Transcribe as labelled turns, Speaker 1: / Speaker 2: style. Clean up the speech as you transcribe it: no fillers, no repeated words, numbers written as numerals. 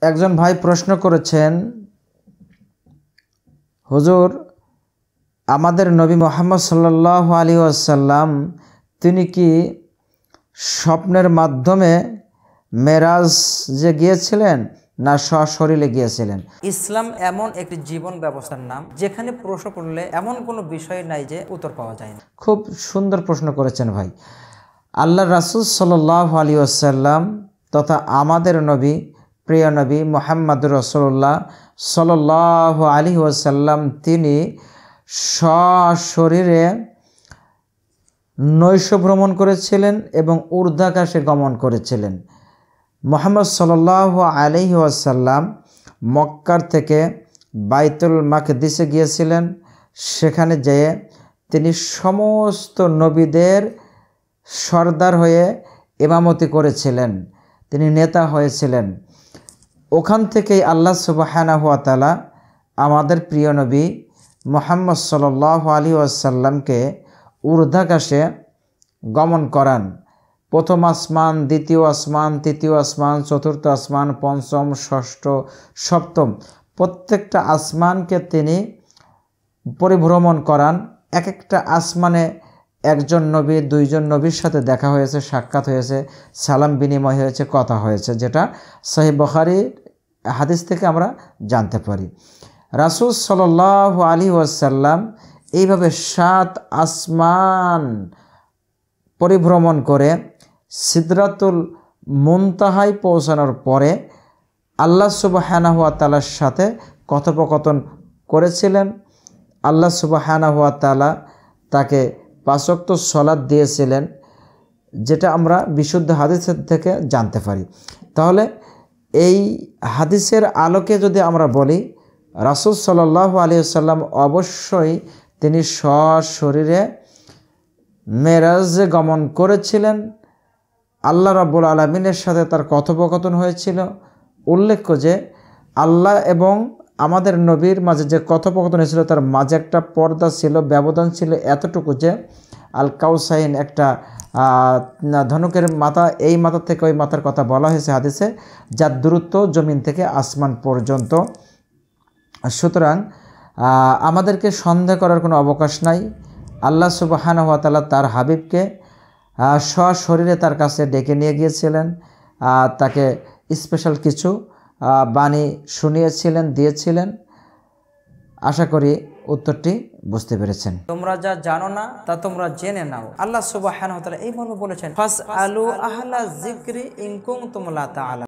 Speaker 1: একজন ভাই প্রশ্ন করেছেন, হুজুর, আমাদের নবী মুহাম্মদ সাল্লাল্লাহু আলাইহি ওয়াসাল্লাম তিনি কি স্বপ্নের মাধ্যমে মেরাজ যে গিয়েছিলেন না সশরীরে গিয়েছিলেন?
Speaker 2: ইসলাম এমন একটি জীবন ব্যবস্থার নাম যেখানে প্রশ্ন করলে এমন কোনো বিষয় নাই যে উত্তর পাওয়া যায় না।
Speaker 1: খুব সুন্দর প্রশ্ন করেছেন ভাই। আল্লাহ রাসূল সাল্লাল্লাহু আলাইহি ওয়াসাল্লাম তথা আমাদের নবী, প্রিয় নবী মুহাম্মদুর রাসূলুল্লাহ সাল্লাল্লাহু আলাইহি ওয়াসাল্লাম তিনি সশরীরে নৈশ ভ্রমণ করেছিলেন এবং ঊর্ধ্বাকাশে গমন করেছিলেন। মুহাম্মদ সাল্লাল্লাহু আলাইহি ওয়াসাল্লাম মক্কার থেকে বাইতুল মাকদিসে গিয়েছিলেন। সেখানে যেয়ে তিনি সমস্ত নবীদের সর্দার হয়ে ইমামতি করেছিলেন, তিনি নেতা হয়েছিলেন। ওখান থেকেই আল্লাহ সুবহানাহু ওয়া তাআলা আমাদের প্রিয় নবী মুহাম্মদ সাল্লাল্লাহু আলাইহি ওয়াসাল্লামকে ঊর্ধ্বাকাশে গমন করান। প্রথম আসমান, দ্বিতীয় আসমান, তৃতীয় আসমান, চতুর্থ আসমান, পঞ্চম, ষষ্ঠ, সপ্তম প্রত্যেকটা আসমানকে তিনি পরিভ্রমণ করান। এক একটা আসমানে একজন নবী, দুইজন নবীর সাথে দেখা হয়েছে, সাক্ষাৎ হয়েছে, সালাম বিনিময় হয়েছে, কথা হয়েছে, যেটা সহিহ বুখারী হাদিস থেকে আমরা জানতে পারি। রাসূল সাল্লাল্লাহু আলাইহি ওয়াসাল্লাম এইভাবে 7 আসমান পরিভ্রমণ করে সিদরাতুল মুনতাহায় পৌঁছানোর পরে আল্লাহ সুবহানাহু ওয়া তাআলার সাথে কথোপকথন করেছিলেন। আল্লাহ সুবহানাহু ওয়া তাআলা তাকে 5 ওয়াক্ত সালাত দিয়েছিলেন, যেটা আমরা বিশুদ্ধ হাদিসের থেকে জানতে পারি। তাহলে এই হাদিসের আলোকে যদি আমরা বলি, রাসূল সাল্লাল্লাহু আলাইহি ওয়াসাল্লাম অবশ্যই তিনি সশরীরে মেরাজে গমন করেছিলেন। আল্লাহ রাব্বুল আলামিনের সাথে তার কথোপকথন হয়েছিল। উল্লেখ্য যে আল্লাহ এবং আমাদের নবীর মাঝে যে কথোপকথন হয়েছিল তার মাঝে একটা পর্দা ছিল, ব্যবধান ছিল এতটুকু যে আল কাউসাইন, একটা ধনুকের মাথা, এই মাথা থেকে ওই মাথার কথা বলা হয়েছে হাদিসে, যার দূরত্ব জমিন থেকে আসমান পর্যন্ত। সুতরাং আমাদেরকে সন্দেহ করার কোনো অবকাশ নাই। আল্লাহ সুবহানাহু ওয়া তাআলা তার হাবিবকে সশরীরে তার কাছে ডেকে নিয়ে গিয়েছিলেন, তাকে স্পেশাল কিছু বাণী শুনিয়েছিলেন, দিয়েছিলেন। আশা করি উত্তরটি বুঝতে পেরেছেন।
Speaker 2: তোমরা যা জানো না তা তোমরা জেনে নাও। আল্লাহ সুবহানাহু ওয়া তাআলা এই মর্মে বলেছেন, ফাসআলু আহলা যিকরি ইন কুনতুম লা তাআলামুন।